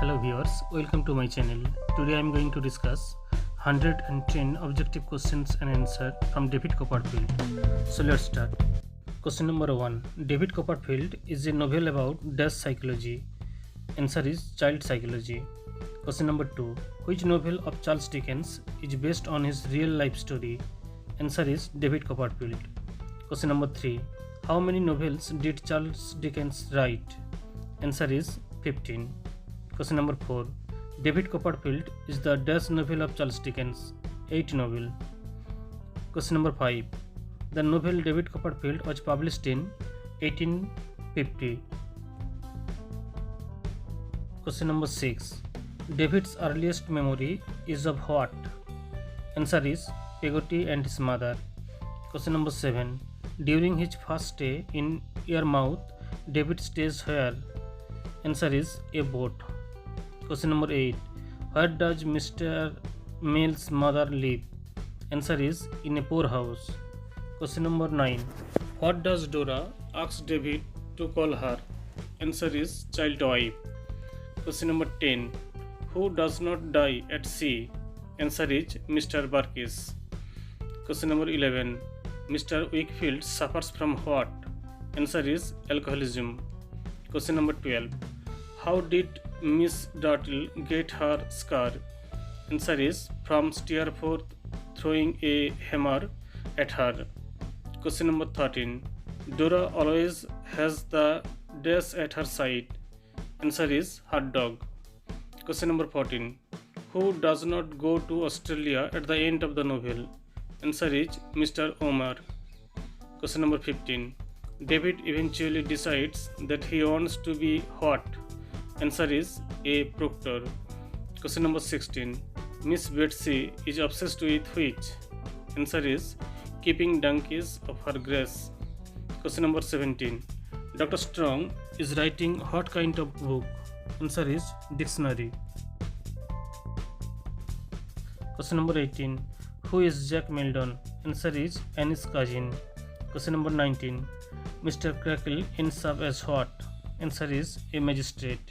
Hello viewers, welcome to my channel. Today I am going to discuss 110 objective questions and answer from David Copperfield. So let's start. Question number 1. David Copperfield is a novel about dash psychology. Answer is child psychology. Question number 2. Which novel of Charles Dickens is based on his real life story? Answer is David Copperfield. Question number 3. How many novels did Charles Dickens write? Answer is 15. Question number 4. David Copperfield is the dash novel of Charles Dickens. 8 novel. Question number 5. The novel David Copperfield was published in 1850. Question number 6. David's earliest memory is of what? Answer is Peggotty and his mother. Question number 7. During his first stay in Yarmouth, David stays where? Answer is a boat. Question number 8. Where does Mr. Mill's mother live? Answer is in a poorhouse. Question number 9. What does Dora ask David to call her? Answer is child wife. Question number 10. Who does not die at sea? Answer is Mr. Barkis. Question number 11. Mr. Wakefield suffers from what? Answer is alcoholism. Question number 12. How did Miss Dartle get her scar? Answer is from Steerforth throwing a hammer at her. Question number 13. Dora always has the dash at her side. Answer is her dog. Question number 14. Who does not go to Australia at the end of the novel? Answer is Mr. Omar. Question number 15. David eventually decides that he wants to be what? Answer is a proctor. Question number 16. Miss Betsy is obsessed with which? Answer is keeping donkeys of her grace. Question number 17. Dr. Strong is writing what kind of book? Answer is dictionary. Question number 18. Who is Jack Meldon? Answer is Annie's cousin. Question number 19. Mr. Crackle ends up as what? Answer is a magistrate.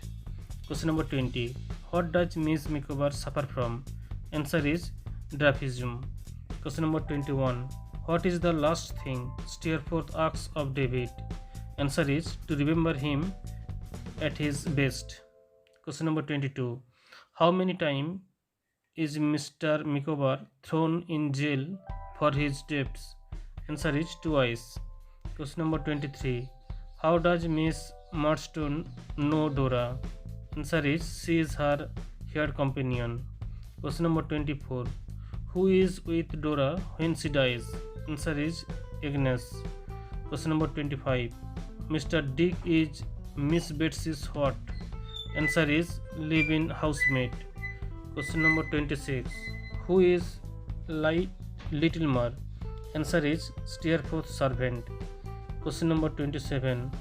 Question number 20. What does Miss Micawber suffer from? Answer is dwarfism. Question number 21. What is the last thing Steerforth asks of David? Answer is to remember him at his best. Question number 22. How many times is Mr. Micawber thrown in jail for his debts? Answer is twice. Question number 23. How does Miss Murdstone know Dora? Answer is she is her hired companion. Question number 24. Who is with Dora when she dies? Answer is Agnes. Question number 25. Mr. Dick is Miss Betsy's what? Answer is live-in housemate. Question number 26. Who is Little Mar? Answer is Steerforth's servant. Question number 27.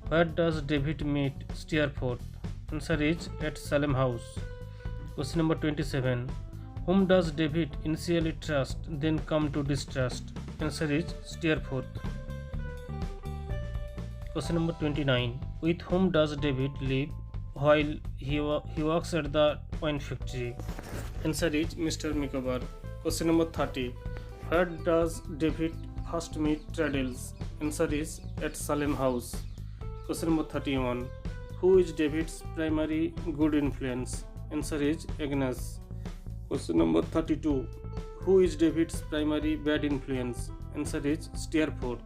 Where does David meet Steerforth? Answer is at Salem House. Question number 27. Whom does David initially trust, then come to distrust? Answer is Steerforth. Question number 29. With whom does David live while he works at the wine factory? Answer is Mr. Micawber. Question number 30. Where does David first meet Traddles? Answer is at Salem House. Question number 31. Who is David's primary good influence? Answer is Agnes. Question number 32. Who is David's primary bad influence? Answer is Steerforth.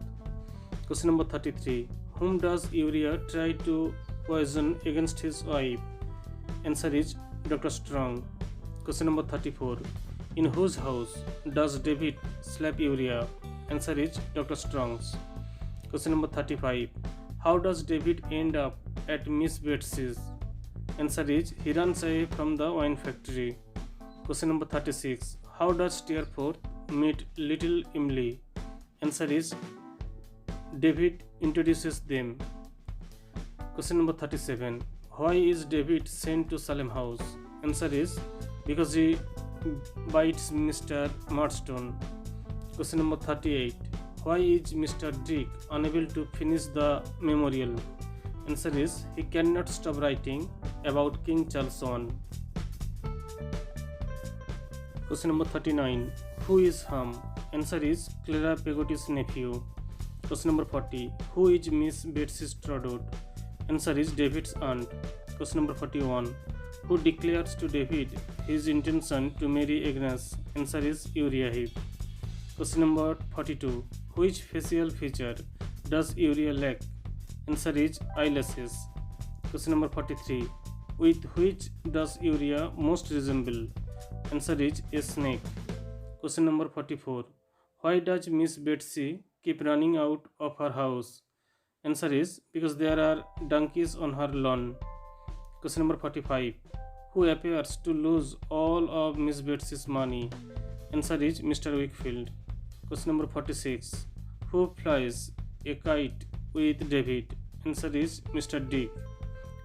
Question number 33. Whom does Uriah try to poison against his wife? Answer is Dr. Strong. Question number 34. In whose house does David slap Uriah? Answer is Dr. Strong's. Question number 35. How does David end up at Miss Betsy's? Answer is he runs away from the wine factory. Question number 36. How does Steerforth meet little Emily? Answer is David introduces them. Question number 37. Why is David sent to Salem House? Answer is because he bites Mr. Murdstone. Question number 38. Why is Mr. Dick unable to finish the memorial? Answer is he cannot stop writing about King Charles I. Question number 39. Who is Ham? Answer is Clara Pegotti's nephew. Question number 40. Who is Miss Betsy Trotwood? Answer is David's aunt. Question number 41. Who declares to David his intention to marry Agnes? Answer is Uriah Heep. Question number 42. Which facial feature does Uriah lack? Answer is eyelashes. Question number 43. With which does Uriah most resemble? Answer is a snake. Question number 44. Why does Miss Betsy keep running out of her house? Answer is because there are donkeys on her lawn. Question number 45. Who appears to lose all of Miss Betsy's money? Answer is Mr. Wickfield. Question number 46. Who flies a kite with David? Answer is Mr. Dick.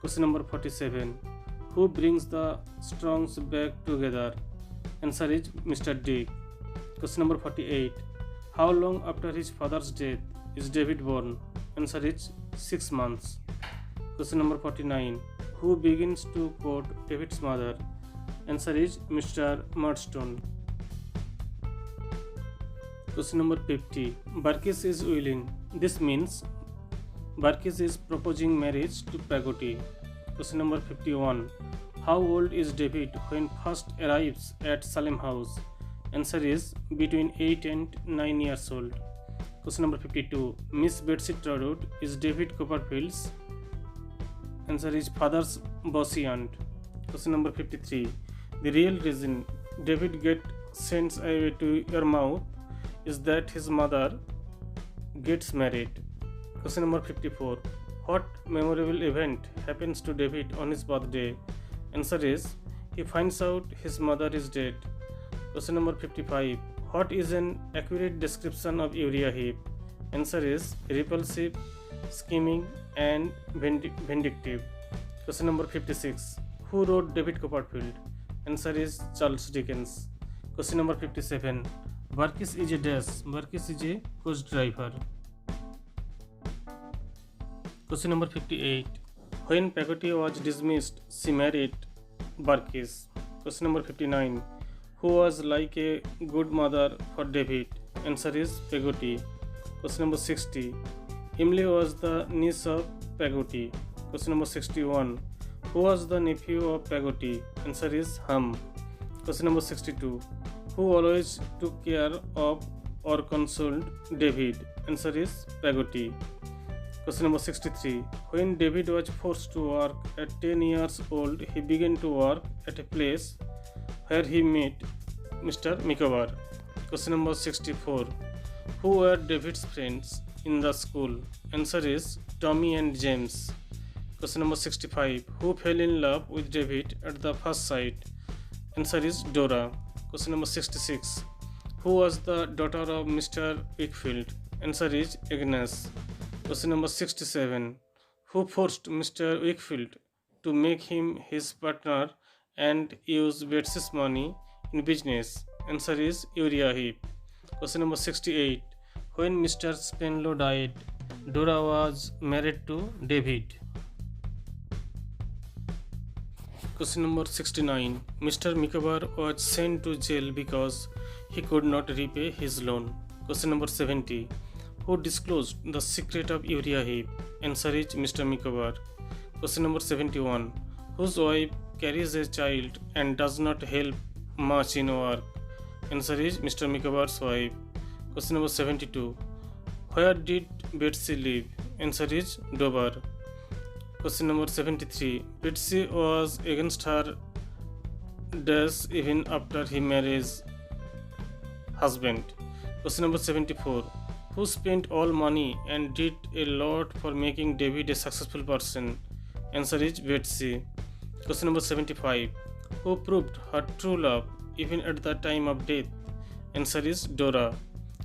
Question number 47. Who brings the Strongs back together? Answer is Mr. Dick. Question number 48. How long after his father's death is David born? Answer is 6 months. Question number 49. Who begins to court David's mother? Answer is Mr. Murdstone. Question number 50. Burkiss is willing. This means Burkiss is proposing marriage to Peggotty. Question number 51. How old is David when first arrives at Salem House? Answer is between 8 and 9 years old. Question number 52. Miss Betsy Trotwood is David Copperfield's. Answer is father's bossy aunt. Question number 53. The real reason David gets sent away to Yarmouth is that his mother gets married. Question number 54. What memorable event happens to David on his birthday? Answer is he finds out his mother is dead. Question number 55. What is an accurate description of Uriah Heep? Answer is repulsive, scheming, and vindictive. Question number 56. Who wrote David Copperfield? Answer is Charles Dickens. Question number 57. Burkiss is a dash. Burkiss is a coach driver. Question number 58. When Peggotty was dismissed, she married Burkiss. Question number 59. Who was like a good mother for David? Answer is Peggotty. Question number 60. Emily was the niece of Peggotty. Question number 61. Who was the nephew of Peggotty? Answer is Ham. Question number 62. Who always took care of or consoled David? Answer is Peggotty. Question number 63. When David was forced to work at 10 years old, he began to work at a place where he met Mr. Micawber. Question number 64. Who were David's friends in the school? Answer is Tommy and James. Question number 65. Who fell in love with David at the first sight? Answer is Dora. Question number 66. Who was the daughter of Mr. Wickfield? Answer is Agnes. Question number 67. Who forced Mr. Wickfield to make him his partner and use Betsy's money in business? Answer is Uriah Heep. Question number 68. When Mr. Spenlow died, Dora was married to David. Question number 69. Mr. Micawber was sent to jail because he could not repay his loan. Question number 70. Who disclosed the secret of Uriah Heep? Answer is Mr. Micawber. Question number 71. Whose wife carries a child and does not help much in work? Answer is Mr. Micawber's wife. Question number 72. Where did Betsy live? Answer is Dover. Question number 73. Betsy was against her dash even after he marries husband. Question number 74. Who spent all money and did a lot for making David a successful person? Answer is Betsy. Question number 75. Who proved her true love even at the time of death? Answer is Dora.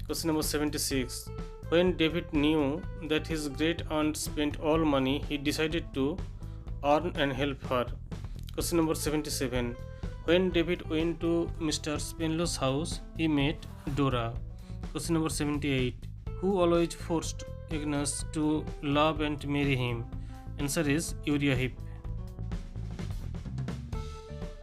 Question number 76. When David knew that his great aunt spent all money, he decided to earn and help her. Question number 77. When David went to Mr. Spenlow's house, he met Dora. Question number 78. Who always forced Agnes to love and marry him? Answer is Uriah Heep.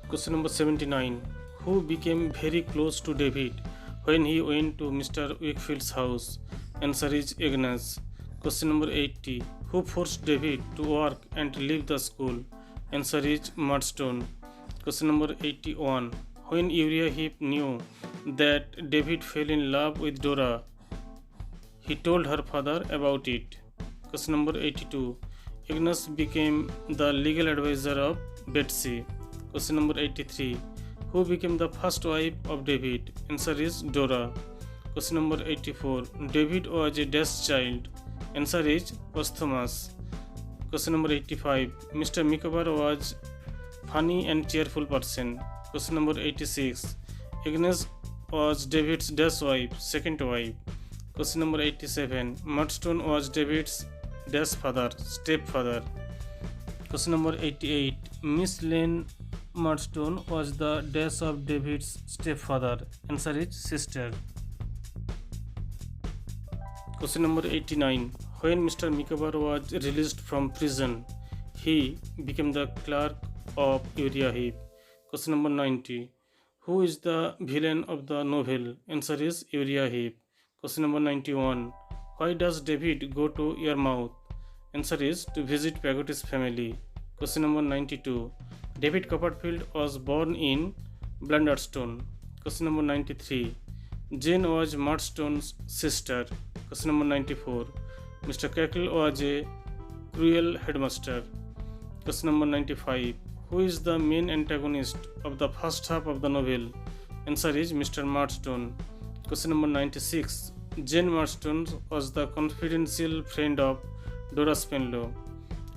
Question number 79. Who became very close to David when he went to Mr. Wakefield's house? Answer is Agnes. Question number 80. Who forced David to work and leave the school? Answer is Murdstone. Question number 81. When Uriah Heep knew that David fell in love with Dora, he told her father about it. Question number 82. Agnes became the legal advisor of Betsy. Question number 83. Who became the first wife of David? Answer is Dora. Question number 84. David was a dash child. Answer is Posthumous. Question number 85. Mr. Micawber was funny and cheerful person. Question number 86. Agnes was David's dash wife, second wife. Question number 87. Murdstone was David's dash father, stepfather. Question number 88. Miss Lane Murdstone was the dash of David's stepfather. Answer is sister. Question number 89. When Mr. Micawber was released from prison, he became the clerk of Uriah Heep. Question number 90. Who is the villain of the novel? Answer is Uriah Heep. Question number 91. Why does David go to Yarmouth? Answer is to visit Peggotty's family. Question number 92. David Copperfield was born in Blunderstone. Question number 93. Jane was Murdstone's sister. Question number 94. Mr. Cackle was a cruel headmaster. Question number 95. Who is the main antagonist of the first half of the novel? Answer is Mr. Murdstone. Question number 96. Jane Murdstone was the confidential friend of Dora Spenlow.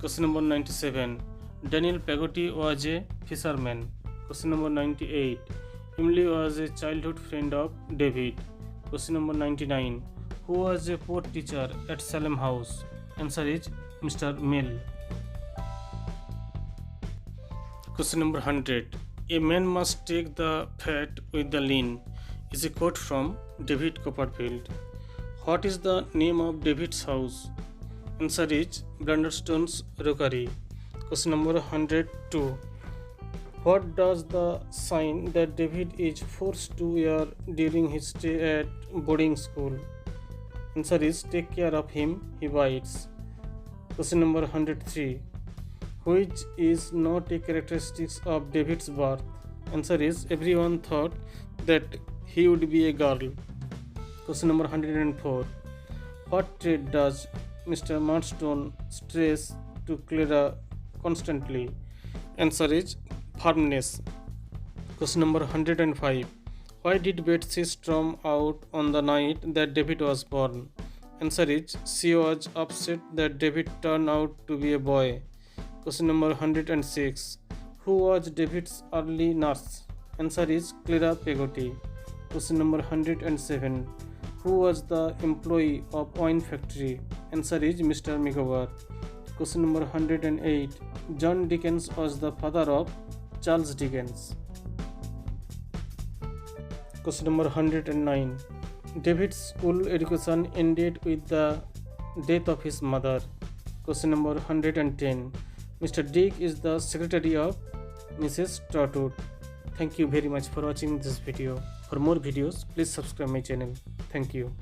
Question number 97. Daniel Peggotty was a fisherman. Question number 98. Emily was a childhood friend of David. Question number 99. Who was a poet teacher at Salem House? Answer is Mr. Mill. Question number 100. A man must take the fat with the lean is a quote from David Copperfield. What is the name of David's house? Answer is Blunderstone's Rookery. Question number 102. What does the sign that David is forced to wear during his stay at boarding school? Answer is take care of him, he bites. Question number 103. Which is not a characteristic of David's birth? Answer is everyone thought that he would be a girl. Question number 104. What trait does Mr. Murdstone stress to Clara constantly? Answer is firmness. Question number 105. Why did Betsy storm out on the night that David was born? Answer is she was upset that David turned out to be a boy. Question number 106. Who was David's early nurse? Answer is Clara Peggotty. Question number 107. Who was the employee of wine factory? Answer is Mr. Micawber. Question number 108. John Dickens was the father of Charles Dickens. Question number 109. David's school education ended with the death of his mother. Question number 110. Mr. Dick is the secretary of Mrs. Trotwood. Thank you very much for watching this video. For more videos, please subscribe my channel. Thank you.